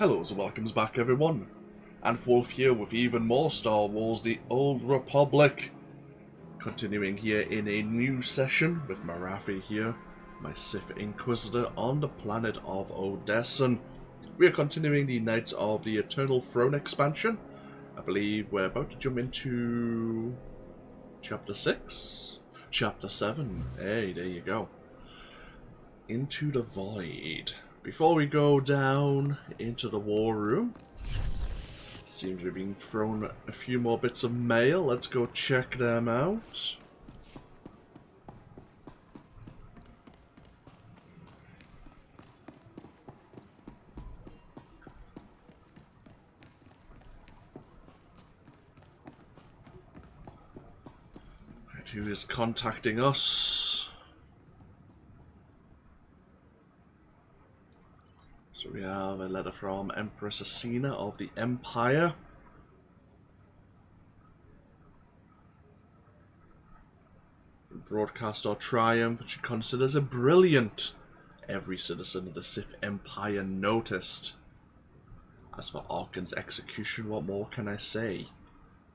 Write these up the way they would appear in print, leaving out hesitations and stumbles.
Hello and welcomes back everyone. AnthWolf here with even more Star Wars The Old Republic. Continuing here in a new session with Morathi here, my Sith Inquisitor on the planet of Odessen. We are continuing the Knights of the Eternal Throne expansion. I believe we're about to jump into Chapter 6? Chapter 7. Hey, there you go. Into the Void. Before we go down into the war room, seems we're being thrown a few more bits of mail. Let's go check them out. Who is contacting us? So we have a letter from Empress Asina of the Empire. Broadcast our triumph, which she considers a brilliant. Every citizen of the Sith Empire noticed. As for Arkan's execution, what more can I say?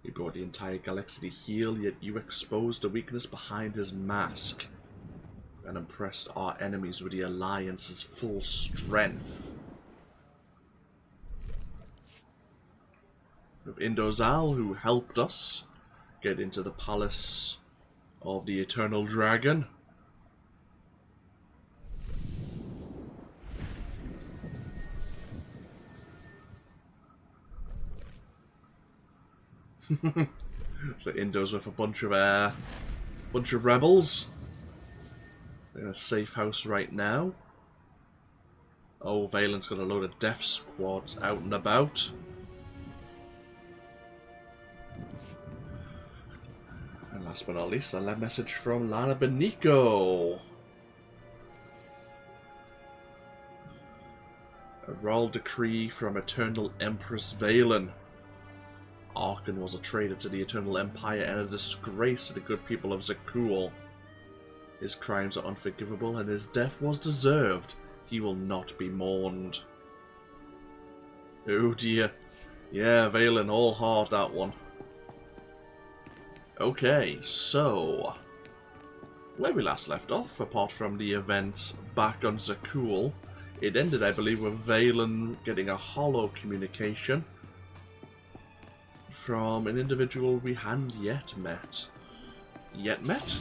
He brought the entire galaxy to heel, yet you exposed the weakness behind his mask and impressed our enemies with the Alliance's full strength. With Indozal, who helped us get into the palace of the Eternal Dragon. So Indo's with a bunch of rebels. They're in a safe house right now. Oh, Valen's got a load of death squads out and about. And last but not least, a message from Lana Beniko. A royal decree from Eternal Empress Valen. Arkan was a traitor to the Eternal Empire and a disgrace to the good people of Zakul. His crimes are unforgivable and his death was deserved. He will not be mourned. Oh dear. Yeah, Valen, all hard that one. Okay, so where we last left off, apart from the events back on Zakul, it ended, I believe, with Valen getting a hollow communication from an individual we hadn't yet met. Yet met?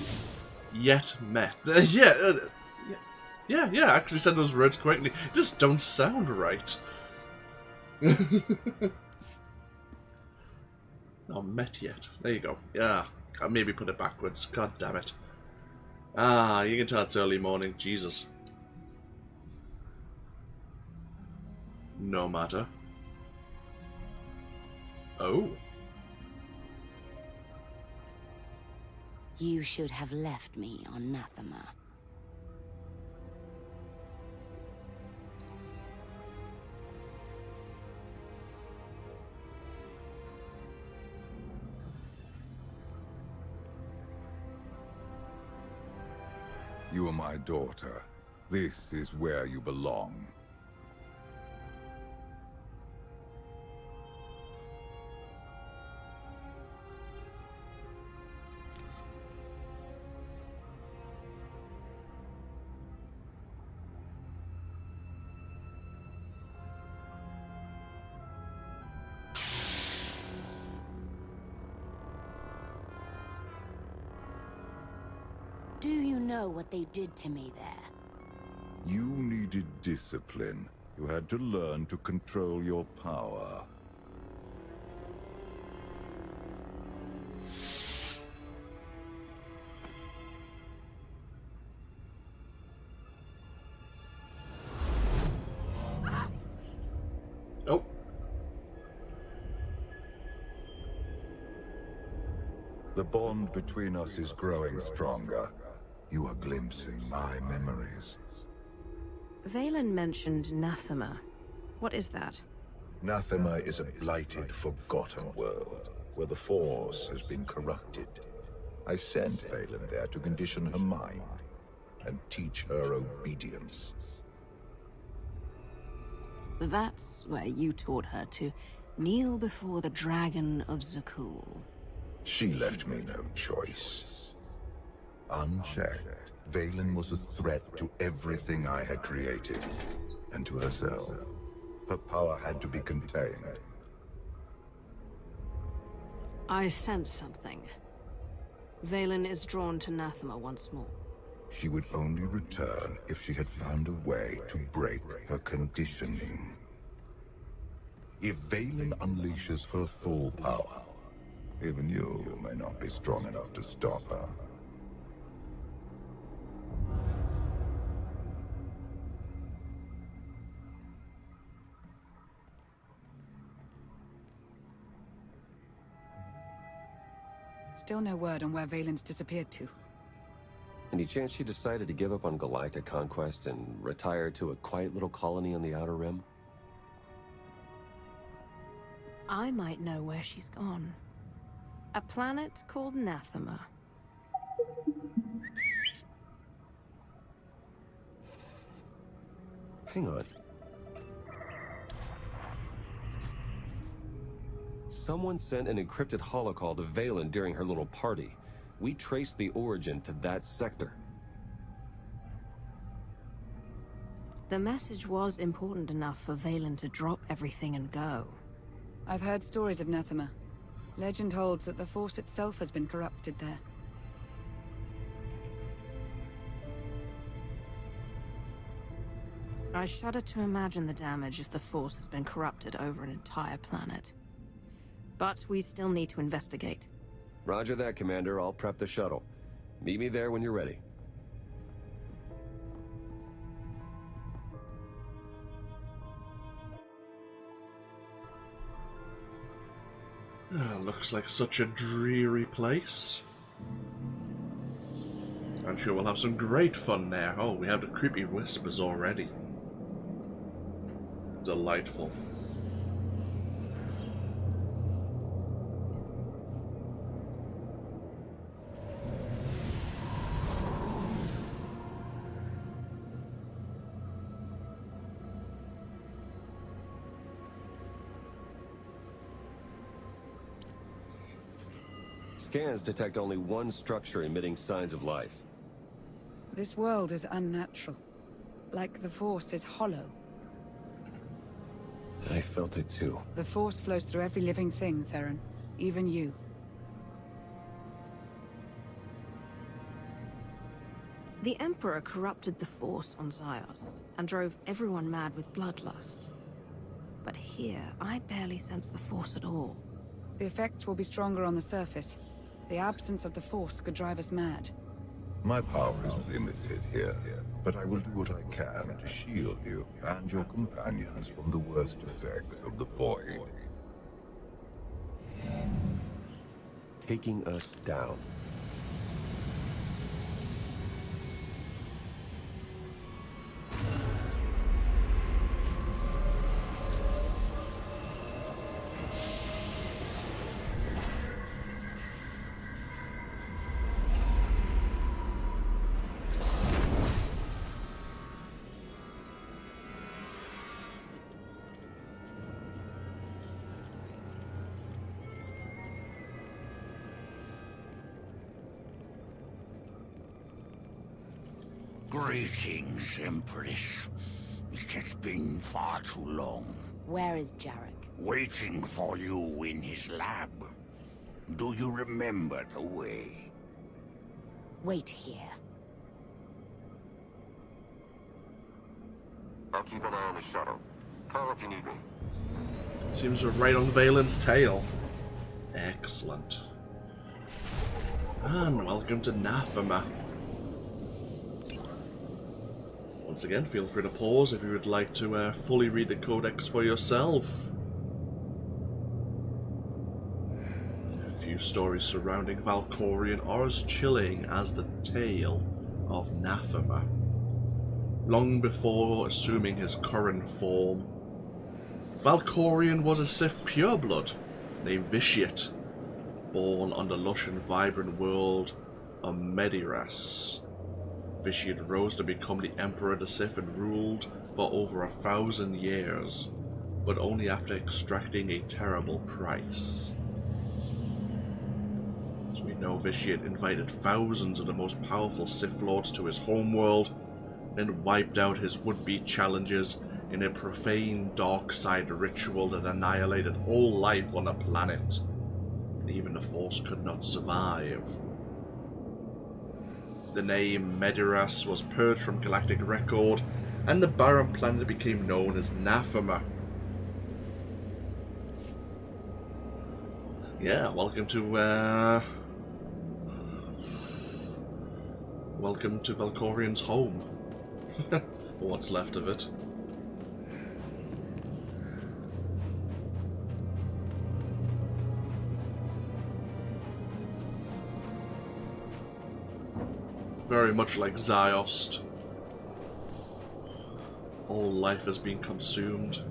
Yet met. Yeah, actually said those words correctly. Just don't sound right. Not met yet. There you go. Yeah, I maybe put it backwards. God damn it. Ah, you can tell it's early morning. Jesus. No matter. Oh. You should have left me on Nathema. You are my daughter. This is where you belong. Do you know what they did to me there? You needed discipline. You had to learn to control your power. Oh. The bond between us is growing stronger. You are glimpsing my memories. Valen mentioned Nathema. What is that? Nathema is a blighted, forgotten world, where the Force has been corrupted. I sent Valen there to condition her mind, and teach her obedience. That's where you taught her to kneel before the Dragon of Zakul. She left me no choice. Unchecked, Valen was a threat to everything I had created, and to herself. Her power had to be contained. I sense something. Valen is drawn to Nathema once more. She would only return if she had found a way to break her conditioning. If Valen unleashes her full power, even you may not be strong enough to stop her. Still no word on where Valen's disappeared to. Any chance she decided to give up on galactic conquest and retire to a quiet little colony on the Outer Rim? I might know where she's gone. A planet called Nathema. Hang on. Someone sent an encrypted holocall to Valen during her little party. We traced the origin to that sector. The message was important enough for Valen to drop everything and go. I've heard stories of Nathema. Legend holds that the Force itself has been corrupted there. I shudder to imagine the damage if the Force has been corrupted over an entire planet. But we still need to investigate. Roger that, Commander. I'll prep the shuttle. Meet me there when you're ready. Looks like such a dreary place. I'm sure we'll have some great fun there. Oh, we have the creepy whispers already. Delightful. Scans detect only one structure emitting signs of life. This world is unnatural. Like the Force is hollow. I felt it too. The Force flows through every living thing, Theron. Even you. The Emperor corrupted the Force on Ziost and drove everyone mad with bloodlust. But here, I barely sense the Force at all. The effects will be stronger on the surface. The absence of the Force could drive us mad. My power is limited here, but I will do what I can to shield you and your companions from the worst effects of the Void. Taking us down. Greetings, Empress. It has been far too long. Where is Jarek? Waiting for you in his lab. Do you remember the way? Wait here. I'll keep an eye on the shuttle. Call if you need me. Seems we're right on Valen's tail. Excellent. And welcome to Nathema. Once again, feel free to pause if you would like to fully read the codex for yourself. A few stories surrounding Valkorion are as chilling as the tale of Nathema. Long before assuming his current form, Valkorion was a Sith pureblood named Vitiate, born on the lush and vibrant world of Mediras. Vitiate rose to become the Emperor of the Sith and ruled for over 1,000 years, but only after extracting a terrible price. As we know, Vitiate invited thousands of the most powerful Sith Lords to his homeworld, then wiped out his would-be challengers in a profane dark side ritual that annihilated all life on the planet, and even the Force could not survive. The name Mediras was purged from galactic record, and the barren planet became known as Nathema. Yeah, welcome to Valkorian's home. Or what's left of it. Very much like Ziost. All life has been consumed.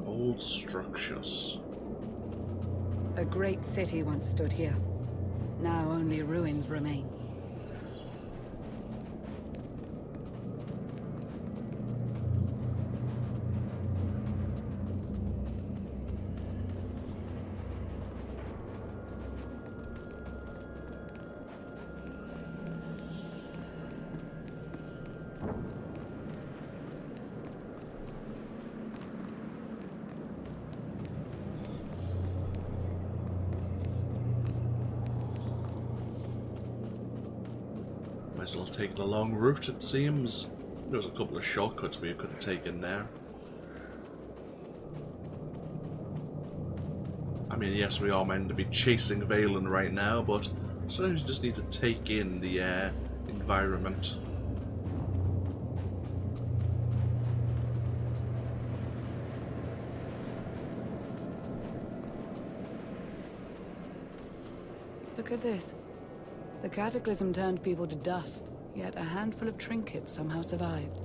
Old structures. A great city once stood here. Now only ruins remain. Might as well take the long route, it seems. There was a couple of shortcuts we could have taken there. I mean, yes, we are meant to be chasing Valen right now, but sometimes you just need to take in the environment. Look at this. The cataclysm turned people to dust, yet a handful of trinkets somehow survived.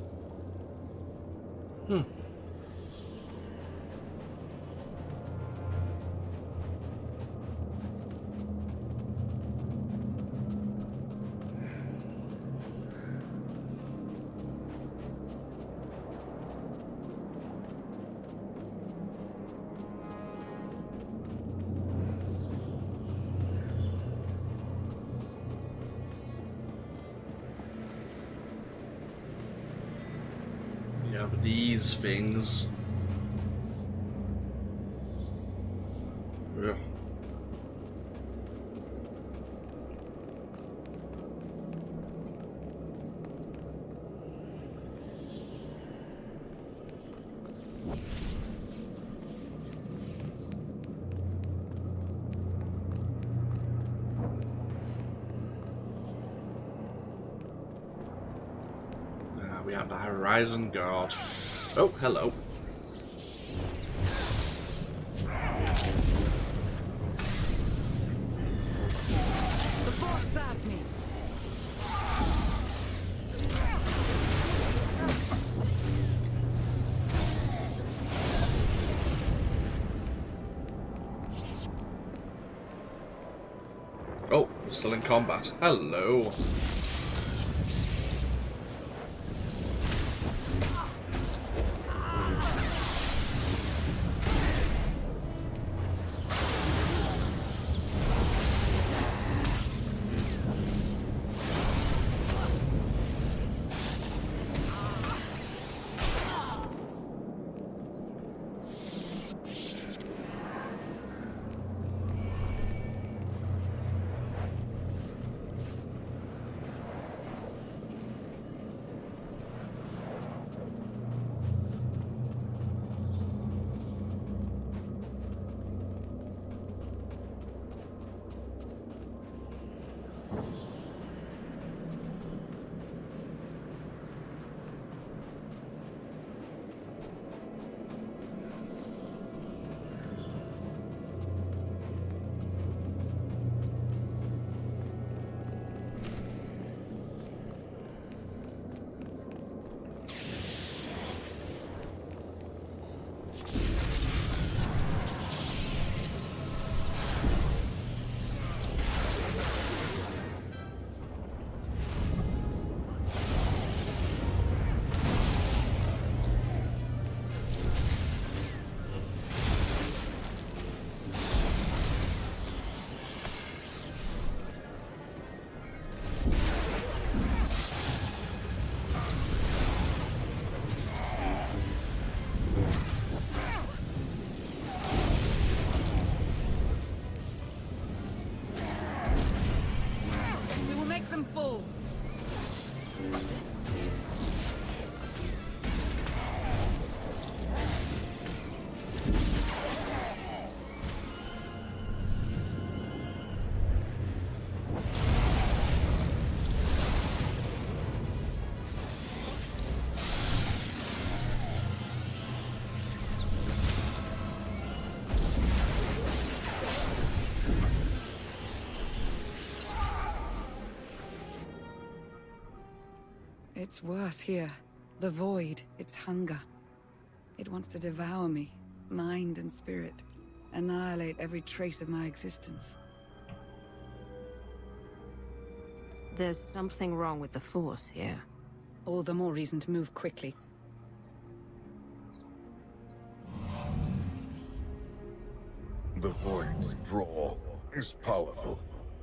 Yeah, but these things. Ugh. We have the Horizon Guard. Oh, hello. The Force serves me! Oh, we're still in combat. Hello. It's worse here. The void, its hunger. It wants to devour me, mind and spirit, annihilate every trace of my existence. There's something wrong with the Force here. All the more reason to move quickly. The Void's draw is powerful,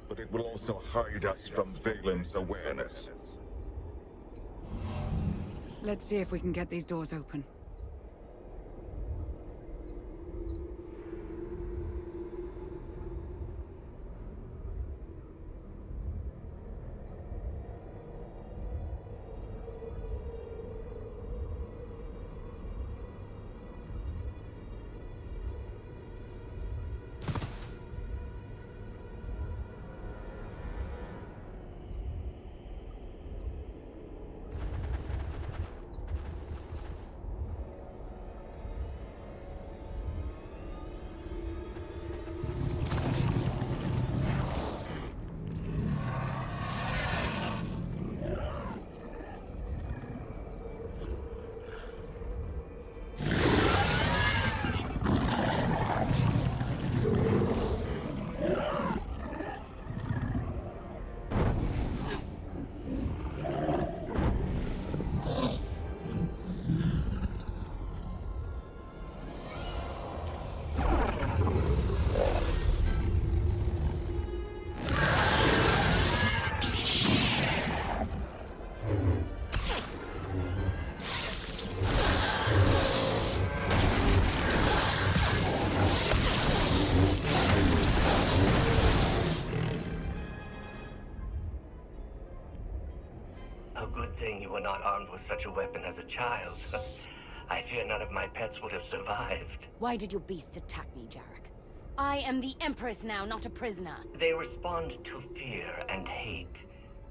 but it will also hide us from Valen's awareness. Let's see if we can get these doors open. Not armed with such a weapon as a child. I fear none of my pets would have survived. Why did your beasts attack me, Jarek? I am the Empress now, not a prisoner. They respond to fear and hate.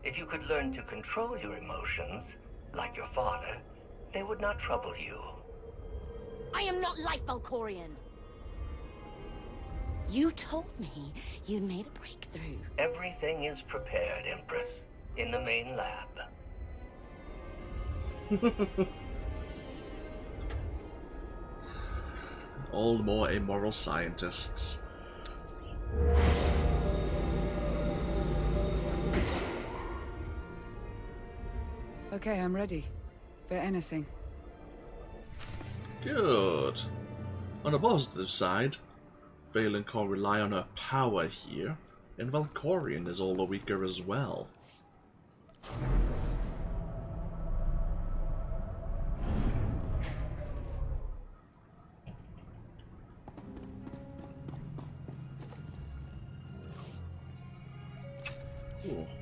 If you could learn to control your emotions, like your father, they would not trouble you. I am not like Valkorion. You told me you'd made a breakthrough. Everything is prepared, Empress, in the main lab. All the more immoral scientists. Okay, I'm ready. For anything. Good. On the positive side, Valen can rely on her power here, and Valkorion is all the weaker as well.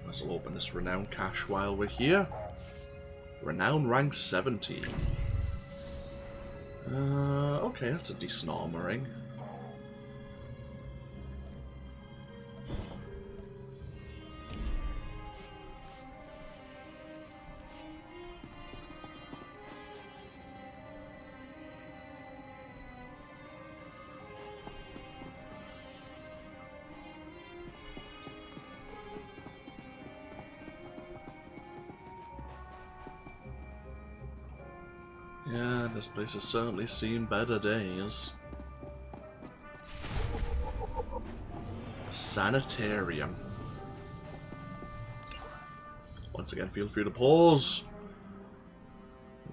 Let's open this renown cache while we're here. Renown rank 17. Okay, that's a decent armoring. Yeah, this place has certainly seen better days. Sanitarium. Once again, feel free to pause.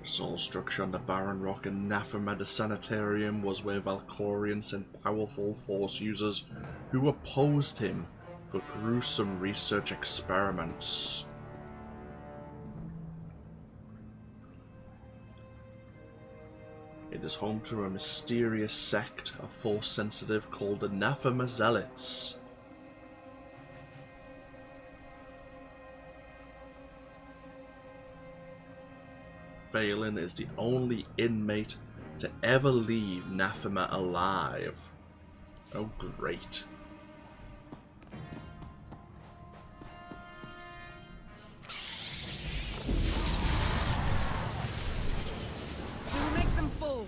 The sole structure on the barren rock in Anathema, the Sanitarium, was where Valkorion sent powerful Force users who opposed him for gruesome research experiments. It is home to a mysterious sect of Force sensitive called Anathema Zealots. Vaylin is the only inmate to ever leave Nathema alive. Oh, great. We'll make them full.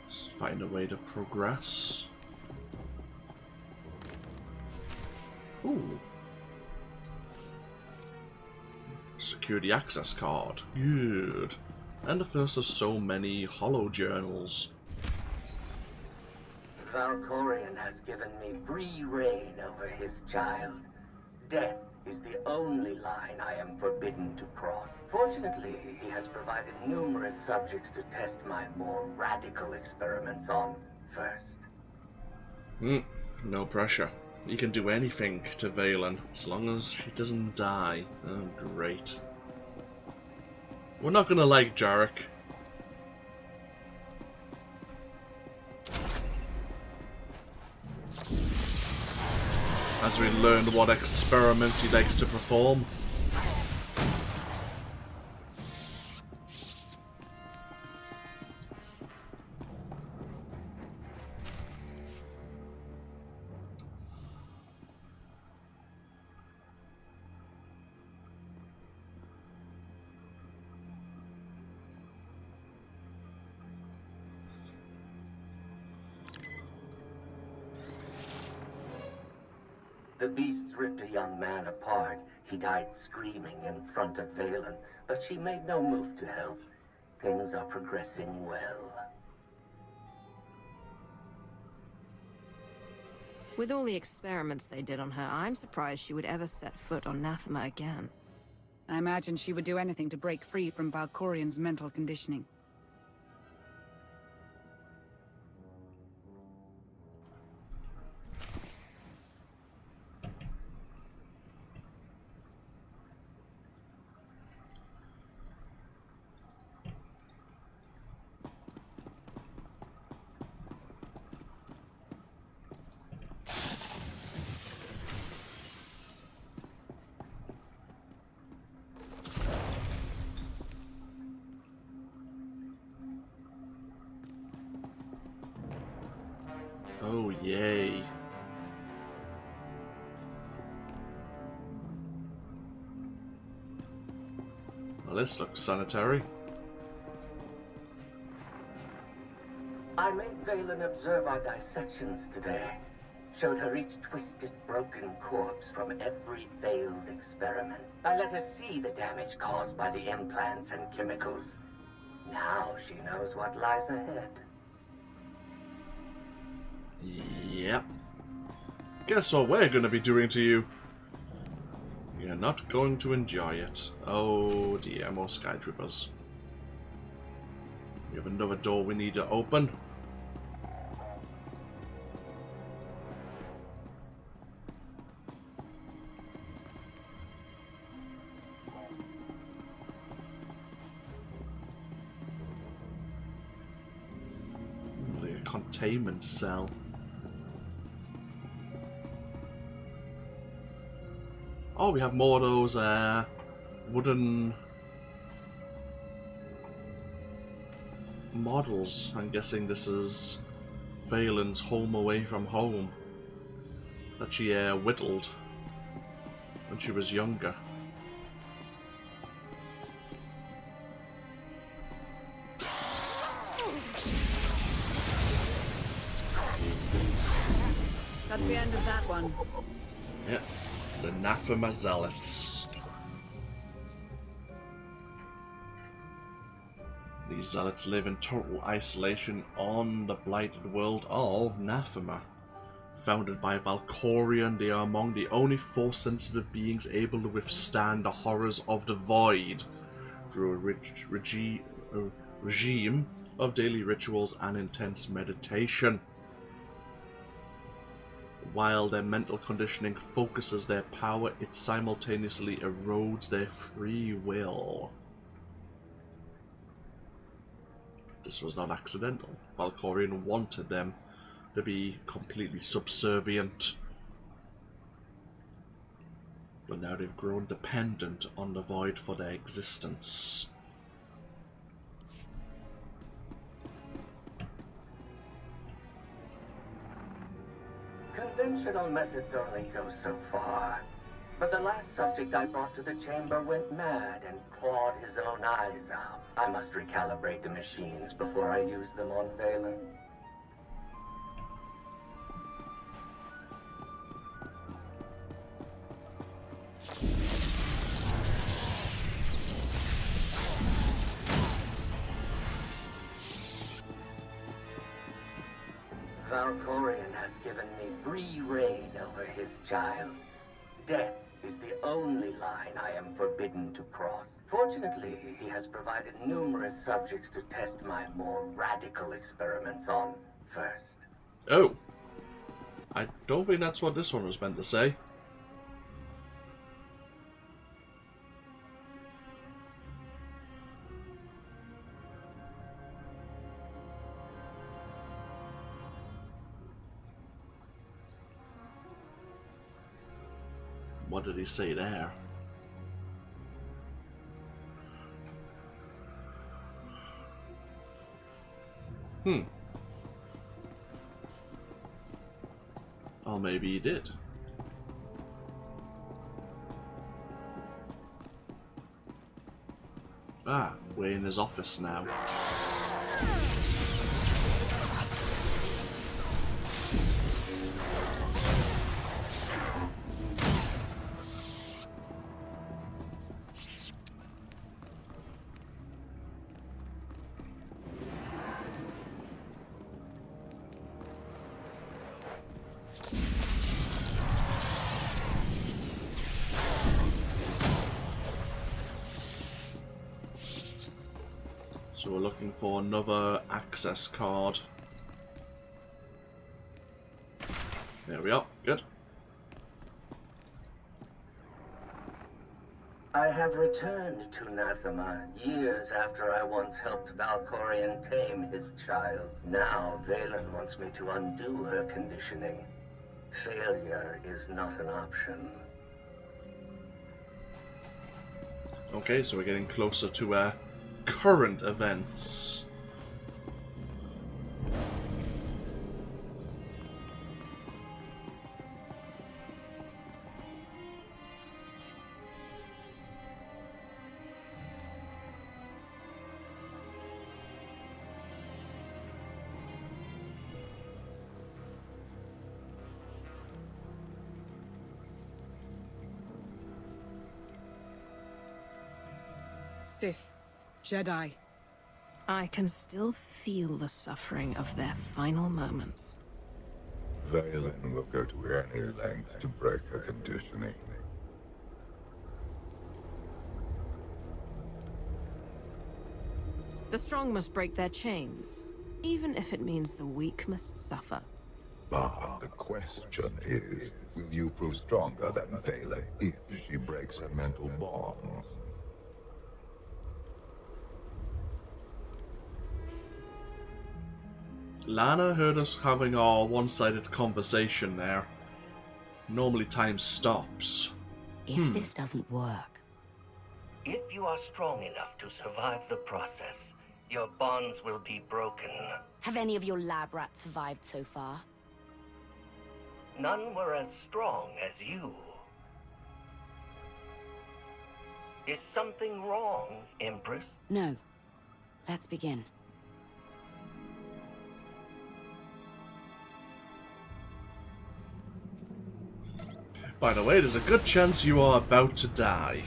Let's find a way to progress. Ooh. Security access card. Good. And the first of so many holo journals. Valkorion has given me free reign over his child. Death is the only line I am forbidden to cross. Fortunately, he has provided numerous subjects to test my more radical experiments on first. No pressure. You can do anything to Vaylin, as long as she doesn't die. Oh, great. We're not gonna like Jarek. As we learn what experiments he likes to perform. The beasts ripped a young man apart. He died screaming in front of Vaylin, but she made no move to help. Things are progressing well. With all the experiments they did on her, I'm surprised she would ever set foot on Nathema again. I imagine she would do anything to break free from Valkorion's mental conditioning. Oh, yay. Well, this looks sanitary. I made Vaylin observe our dissections today. Showed her each twisted, broken corpse from every failed experiment. I let her see the damage caused by the implants and chemicals. Now she knows what lies ahead. Yep. Guess what we're going to be doing to you? You're not going to enjoy it. Oh dear, more Skytroopers. We have another door we need to open. The containment cell. Oh, we have more of those wooden models. I'm guessing this is Vaylin's home away from home that she whittled when she was younger. That's the end of that one. Yep. The Nathema Zealots. These zealots live in total isolation on the blighted world of Nathema. Founded by Valkorion, they are among the only Force-sensitive beings able to withstand the horrors of the Void through a regime of daily rituals and intense meditation. While their mental conditioning focuses their power, it simultaneously erodes their free will. This was not accidental. Valkorion wanted them to be completely subservient. But now they've grown dependent on the Void for their existence. Conventional methods only go so far. But the last subject I brought to the chamber went mad and clawed his own eyes out. I must recalibrate the machines before I use them on Valen. Valkorion has given me free reign over his child. Death is the only line I am forbidden to cross. Fortunately, he has provided numerous subjects to test my more radical experiments on first. Oh. I don't think that's what this one was meant to say. What did he say there? Or maybe he did. Ah, we're in his office now. So we're looking for another access card. There we are. Good. I have returned to Nathema years after I once helped Valkorion tame his child. Now Valen wants me to undo her conditioning. Failure is not an option. Okay, so we're getting closer to current events. Sith, Jedi. I can still feel the suffering of their final moments. Valen will go to any length to break her conditioning. The strong must break their chains, even if it means the weak must suffer. But the question is, will you prove stronger than Valen if she breaks her mental bonds? Lana heard us having our one-sided conversation there. Normally time stops. If this doesn't work... If you are strong enough to survive the process, your bonds will be broken. Have any of your lab rats survived so far? None were as strong as you. Is something wrong, Empress? No. Let's begin. By the way, there's a good chance you are about to die.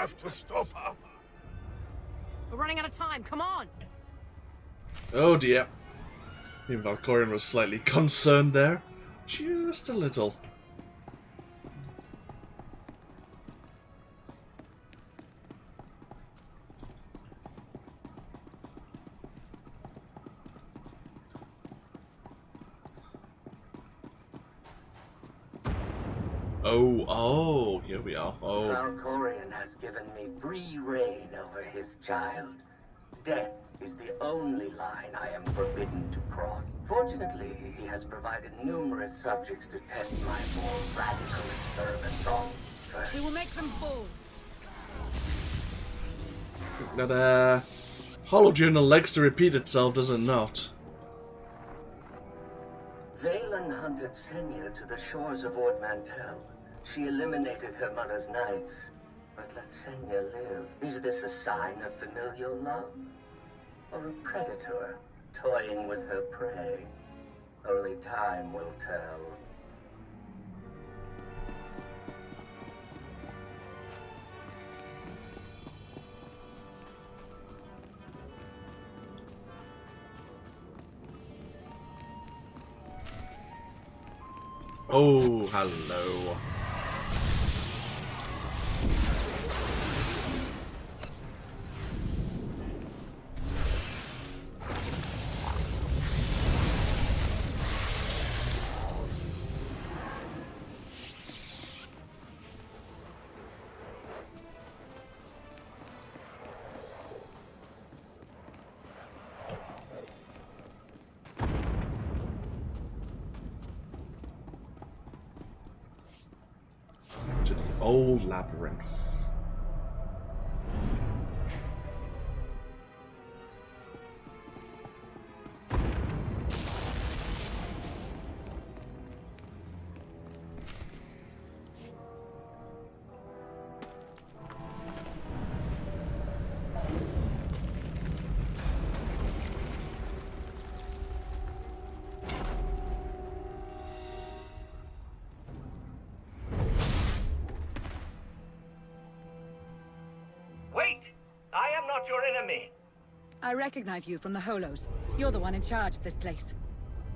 have to stop her. We're running out of time. Come on. Oh dear. Even Valkorion was slightly concerned there. Just a little. Oh, here we are. Oh. Valkorion has given me free reign over his child. Death is the only line I am forbidden to cross. Fortunately, he has provided numerous subjects to test my more radical experiments on. We will make them fall. That, Hollow Journal likes to repeat itself, does it not? Valen hunted Senya to the shores of Ord Mantell. She eliminated her mother's knights, but let Senya live. Is this a sign of familial love? Or a predator toying with her prey? Only time will tell. Oh, hello. To the old labyrinth. I recognize you from the Holos. You're the one in charge of this place.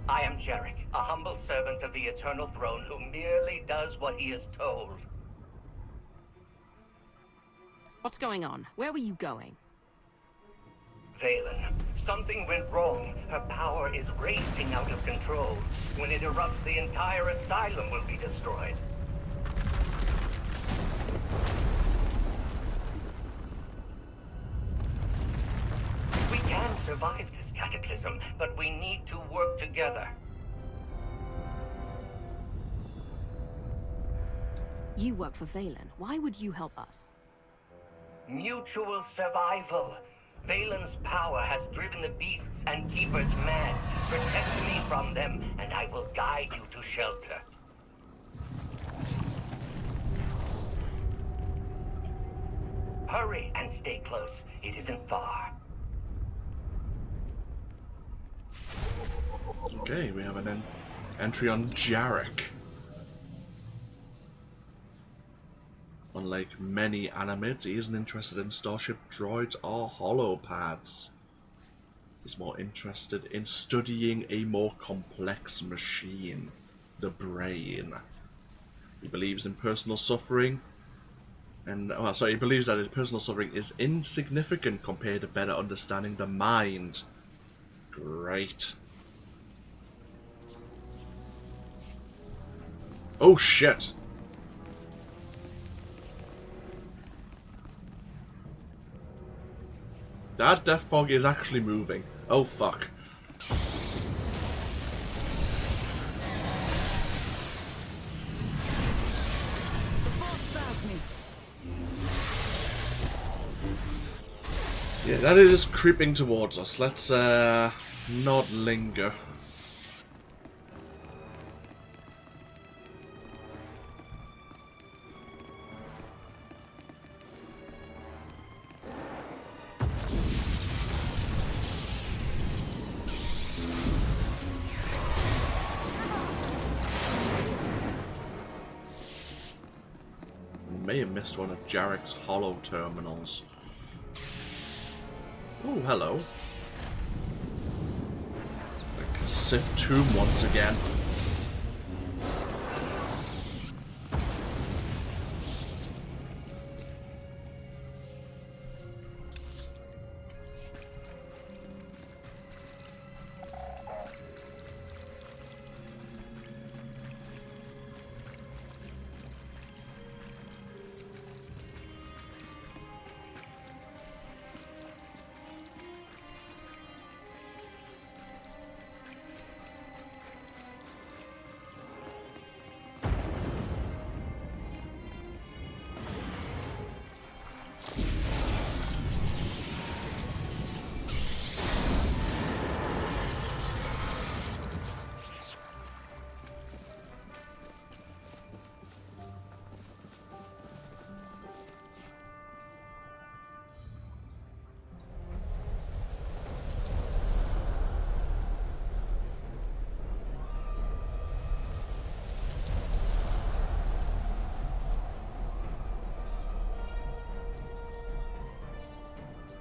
I am Jarek, a humble servant of the Eternal Throne who merely does what he is told. What's going on? Where were you going? Valen, something went wrong. Her power is racing out of control. When it erupts, the entire asylum will be destroyed. We can survive this cataclysm, but we need to work together. You work for Valen. Why would you help us? Mutual survival. Valen's power has driven the beasts and keepers mad. Protect me from them, and I will guide you to shelter. Hurry and stay close. It isn't far. Okay, we have an entry on Jarek. Unlike many animates, he isn't interested in starship droids or holopads. He's more interested in studying a more complex machine, the brain. He believes in personal suffering, and he believes that his personal suffering is insignificant compared to better understanding the mind. Great. Oh shit! That death fog is actually moving. Oh fuck. Yeah, that is creeping towards us. Let's not linger. may have missed one of Jarek's hollow terminals. Oh, hello. Like a Sith tomb once again.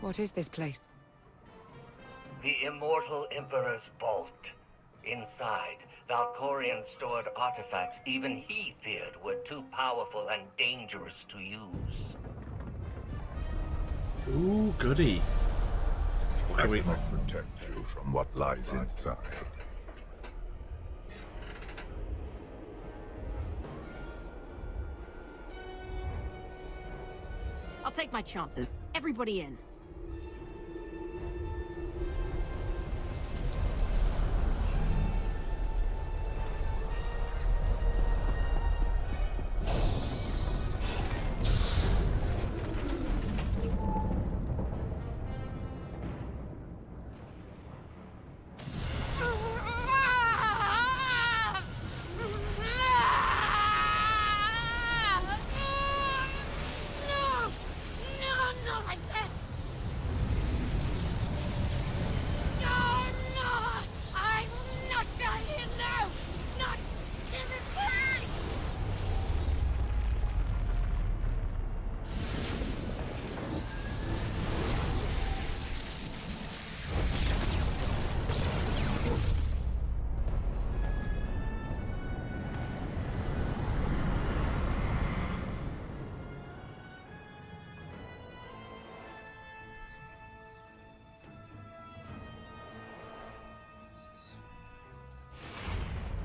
What is this place? The Immortal Emperor's vault. Inside, Valkorion stored artifacts even he feared were too powerful and dangerous to use. Ooh, goody. What can we... That might protect you from what lies inside. I'll take my chances. Everybody in.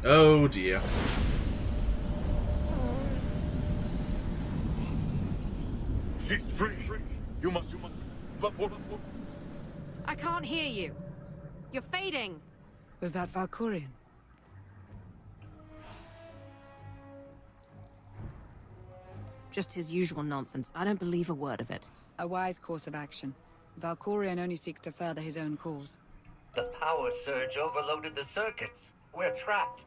Oh dear. She's free. You must. I can't hear you. You're fading. Was that Valkorion? Just his usual nonsense. I don't believe a word of it. A wise course of action. Valkorion only seeks to further his own cause. The power surge overloaded the circuits. We're trapped.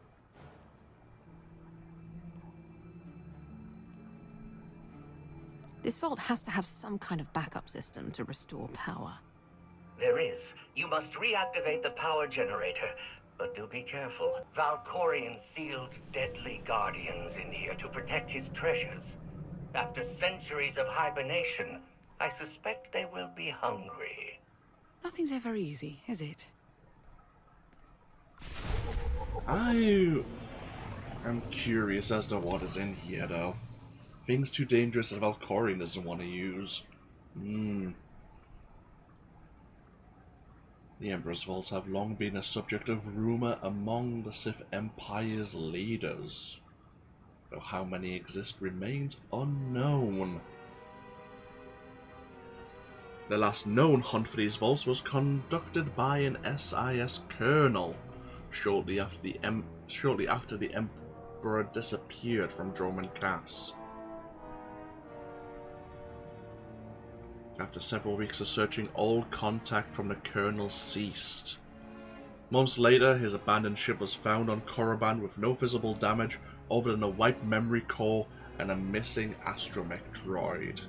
This vault has to have some kind of backup system to restore power. There is. You must reactivate the power generator. But do be careful. Valkorion sealed deadly guardians in here to protect his treasures. After centuries of hibernation, I suspect they will be hungry. Nothing's ever easy, is it? I am curious as to what is in here, though. Things too dangerous that Valkorion doesn't want to use. The Emperor's Vaults have long been a subject of rumor among the Sith Empire's leaders, though how many exist remains unknown. The last known hunt for these vaults was conducted by an SIS colonel shortly after the Emperor disappeared from Droman Cass. After several weeks of searching, all contact from the colonel ceased. Months later, his abandoned ship was found on Korriban with no visible damage other than a wiped memory core and a missing astromech droid.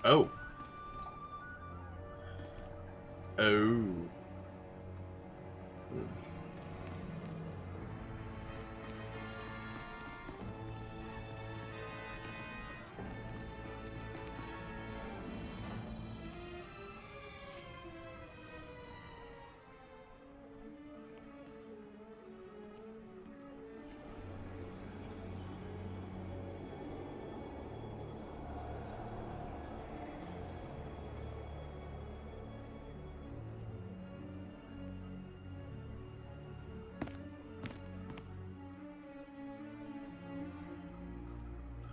Oh. Oh.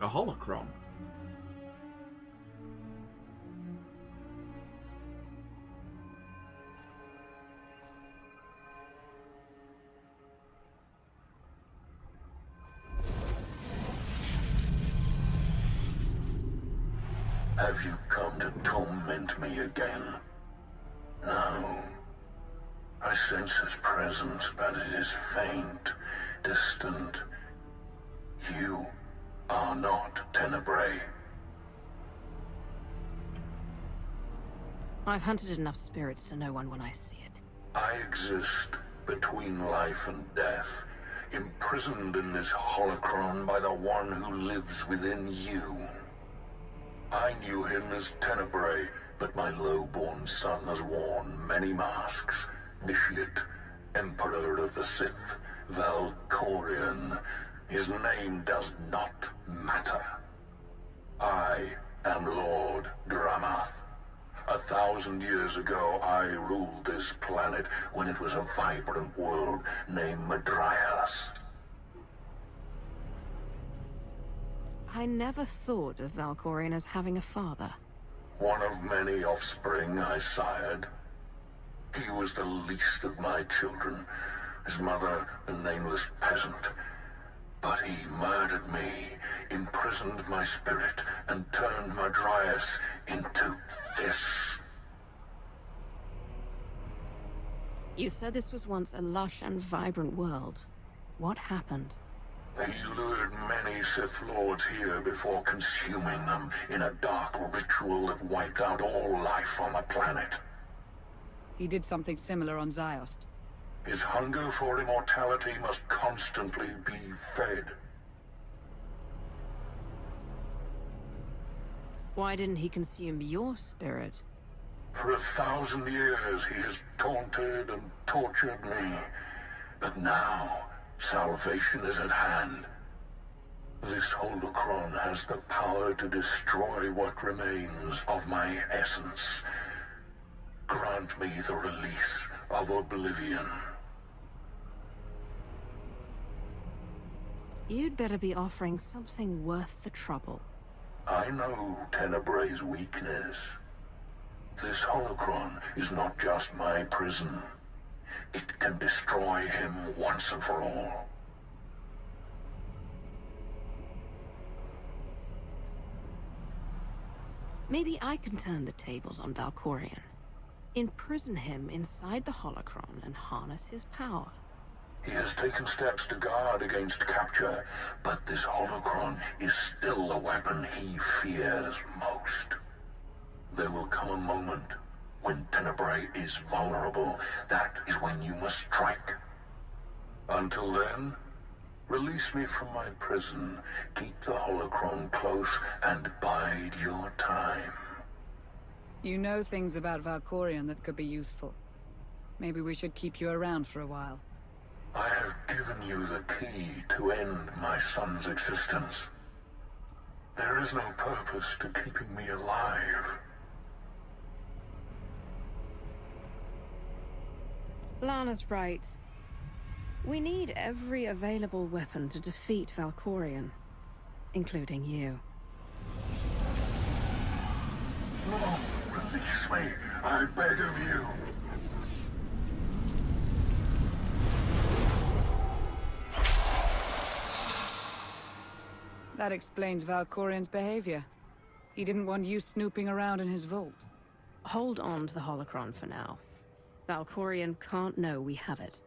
A holocron. Have you come to torment me again? No. I sense his presence, but it is faint, distant. You are not Tenebrae. I've hunted enough spirits to know one when I see it. I exist between life and death, imprisoned in this holocron by the one who lives within you. I knew him as Tenebrae, but my low-born son has worn many masks. Initiate, Emperor of the Sith, Valkorion. His name does not matter. I am Lord Dramath. 1,000 years ago, I ruled this planet when it was a vibrant world named Madrias. I never thought of Valkorion as having a father. One of many offspring I sired. He was the least of my children. His mother, a nameless peasant. But he murdered me, imprisoned my spirit, and turned Madrias into this. You said this was once a lush and vibrant world. What happened? He lured many Sith Lords here before consuming them in a dark ritual that wiped out all life on the planet. He did something similar on Ziost. His hunger for immortality must constantly be fed. Why didn't he consume your spirit? For 1,000 years he has taunted and tortured me. But now, salvation is at hand. This holocron has the power to destroy what remains of my essence. Grant me the release of oblivion. You'd better be offering something worth the trouble. I know Tenebrae's weakness. This holocron is not just my prison. It can destroy him once and for all. Maybe I can turn the tables on Valkorion. Imprison him inside the holocron and harness his power. He has taken steps to guard against capture, but this holocron is still the weapon he fears most. There will come a moment when Tenebrae is vulnerable. That is when you must strike. Until then, release me from my prison, keep the holocron close, and bide your time. You know things about Valkorion that could be useful. Maybe we should keep you around for a while. I have given you the key to end my son's existence. There is no purpose to keeping me alive. Lana's right. We need every available weapon to defeat Valkorion, including you. No, release me, I beg of you. That explains Valkorion's behavior. He didn't want you snooping around in his vault. Hold on to the holocron for now. Valkorion can't know we have it.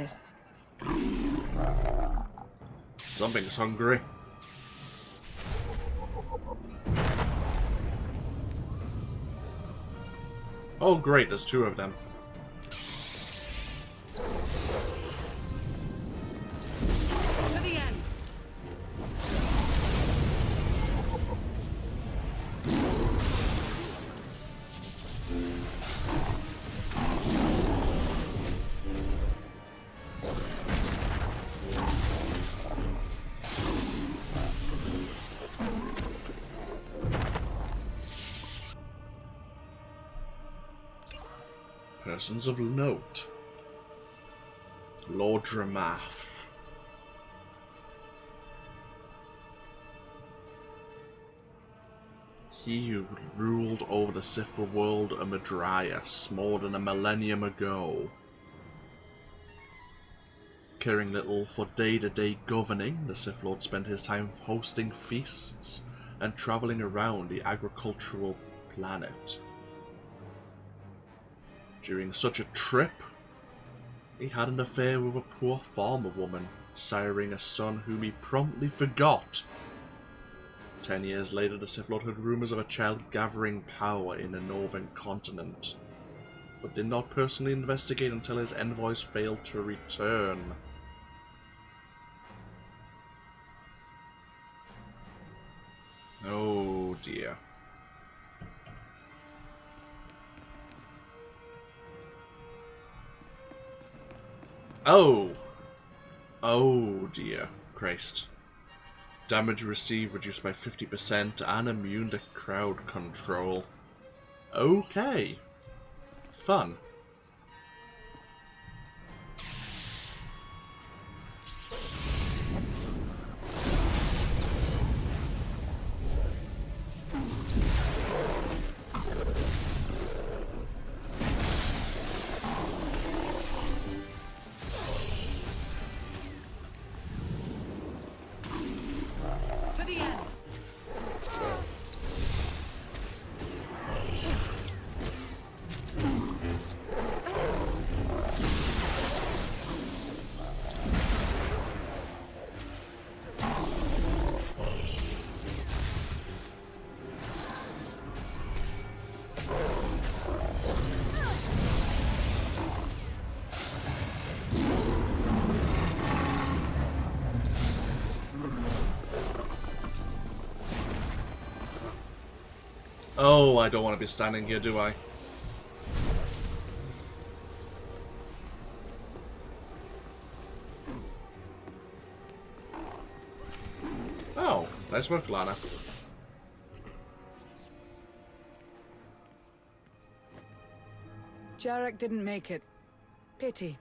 this. Something's hungry. Oh great, there's two of them. To the end. Persons of note. Lord Dramath. He who ruled over the Sith world of Madrias more than a millennium ago. Caring little for day-to-day governing, the Sith Lord spent his time hosting feasts and travelling around the agricultural planet. During such a trip, he had an affair with a poor farmer woman, siring a son whom he promptly forgot. 10 years later, the Sith Lord heard rumours of a child gathering power in the northern continent, but did not personally investigate until his envoys failed to return. Oh dear. Oh! Oh dear. Christ. Damage received reduced by 50% and immune to crowd control. Okay. Fun. Oh, I don't want to be standing here, do I? Oh, nice work, Lana. Jarek didn't make it. Pity.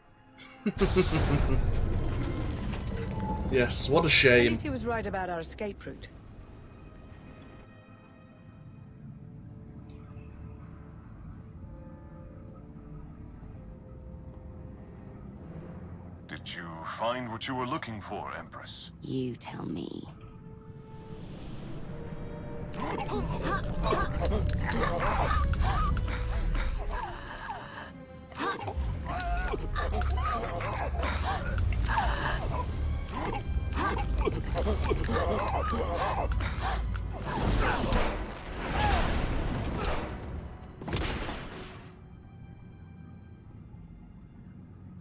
Yes, what a At shame. least he was right about our escape route. Did you find what you were looking for, Empress? You tell me.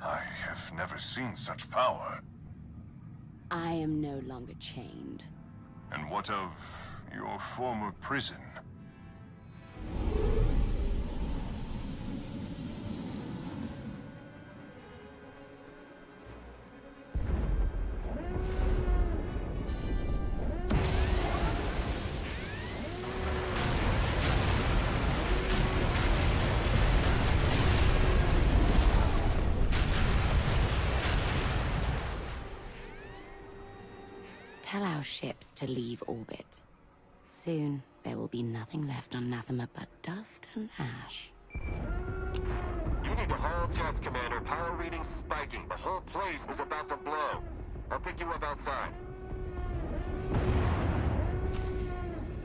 I have never seen such power. I am no longer chained. And what of your former prison? Tell our ships to leave orbit. Soon, there will be nothing left on Nathema but dust and ash. You need to haul jets, Commander. Power readings spiking. The whole place is about to blow. I'll pick you up outside.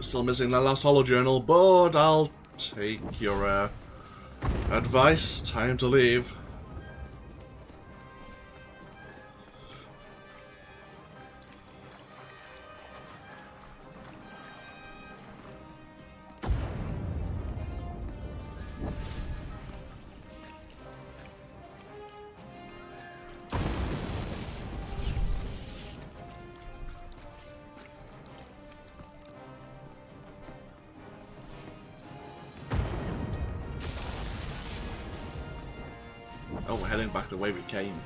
Still missing that last holojournal, but I'll take your advice. Time to leave. Oh, we're heading back the way we came.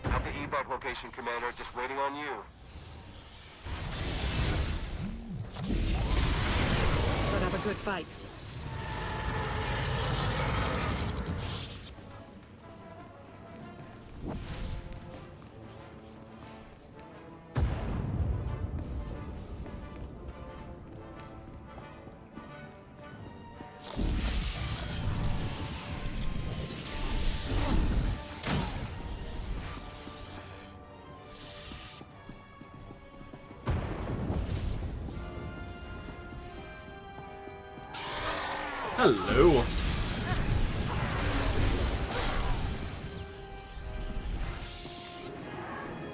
At the evac location, Commander. Just waiting on you. But have a good fight. Hello.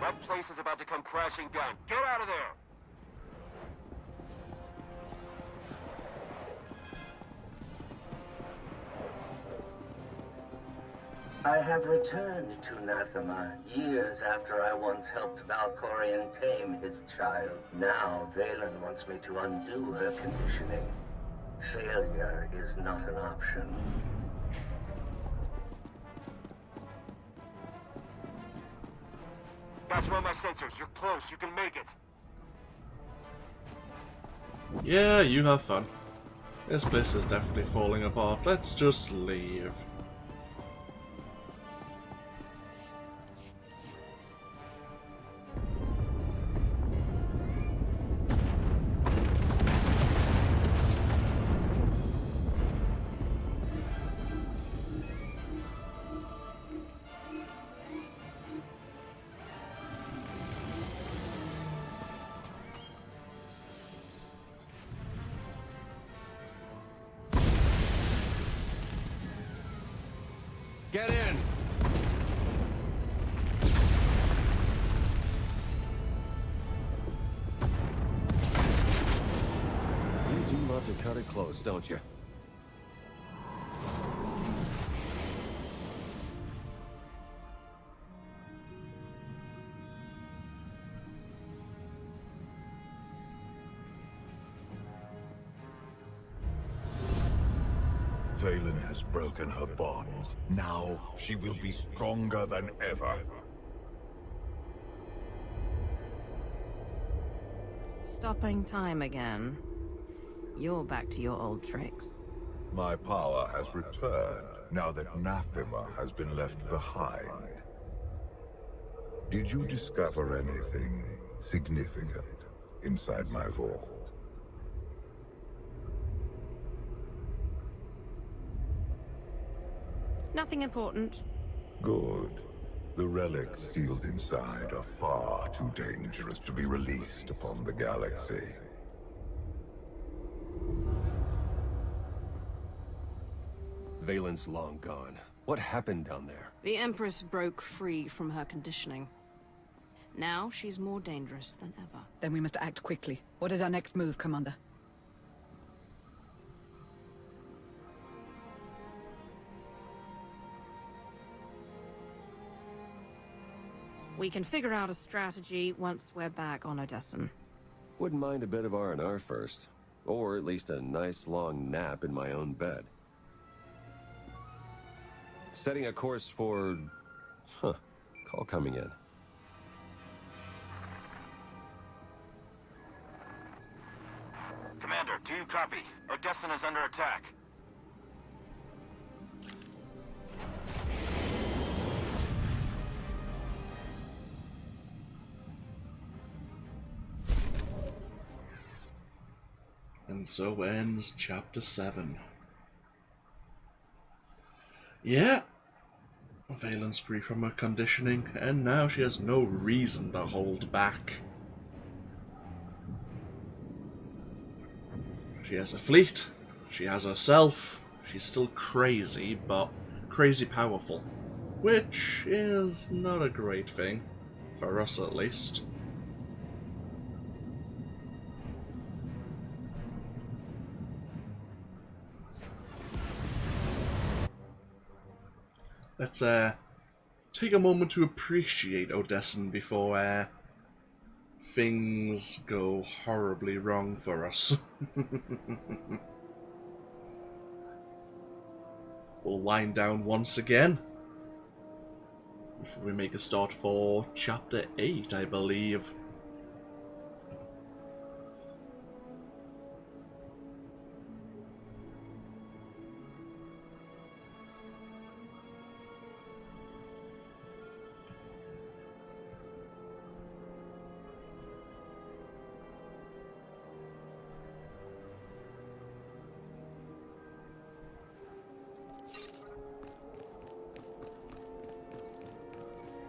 That place is about to come crashing down. Get out of there! I have returned to Nathema years after I once helped Valkorion tame his child. Now Valen wants me to undo her conditioning. Failure is not an option. Got you on my sensors. You're close. You can make it. Yeah, you have fun. This place is definitely falling apart. Let's just leave. Get in! You do love to cut it close, don't you? Valen has broken her bonds. Now she will be stronger than ever. Stopping time again. You're back to your old tricks. My power has returned now that Nathema has been left behind. Did you discover anything significant inside my vault? Nothing important. Good. The relics sealed inside are far too dangerous to be released upon the galaxy. Valen's long gone. What happened down there? The Empress broke free from her conditioning. Now she's more dangerous than ever. Then we must act quickly. What is our next move, Commander? We can figure out a strategy once we're back on Odessen. Wouldn't mind a bit of R&R first. Or at least a nice long nap in my own bed. Setting a course for... Call coming in. Commander, do you copy? Odessen is under attack. And so ends Chapter 7. Yeah, Valen's free from her conditioning, and now she has no reason to hold back. She has a fleet, she has herself, she's still crazy, but crazy powerful. which is not a great thing, for us at least. Let's take a moment to appreciate Odessen before things go horribly wrong for us. We'll wind down once again before we make a start for Chapter 8, I believe.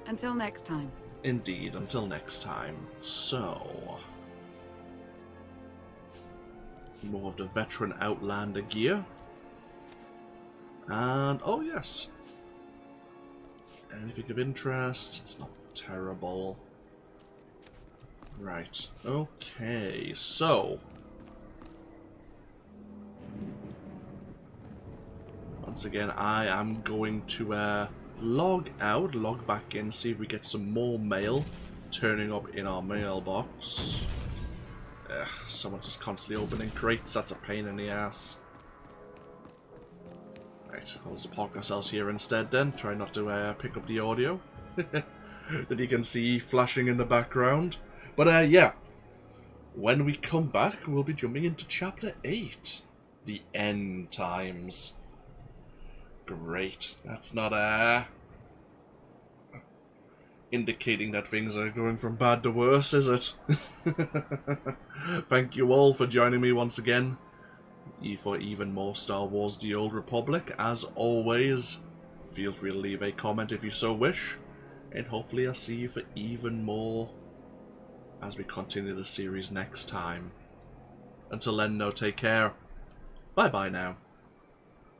Until next time. Indeed, until next time. So, more of the veteran Outlander gear. And, oh yes, anything of interest, it's not terrible. Right, okay, so, once again, I am going to log back in, see if we get some more mail turning up in our mailbox. Ugh, someone's just constantly opening crates, that's a pain in the ass. Right, I'll just park ourselves here instead then, try not to pick up the audio that you can see flashing in the background. But yeah, when we come back, we'll be jumping into Chapter 8, the End Times. Great. That's not indicating that things are going from bad to worse, is it? Thank you all for joining me once again for even more Star Wars The Old Republic. As always, feel free to leave a comment if you so wish, and hopefully I'll see you for even more as we continue the series next time. Until then, no, take care. Bye bye now.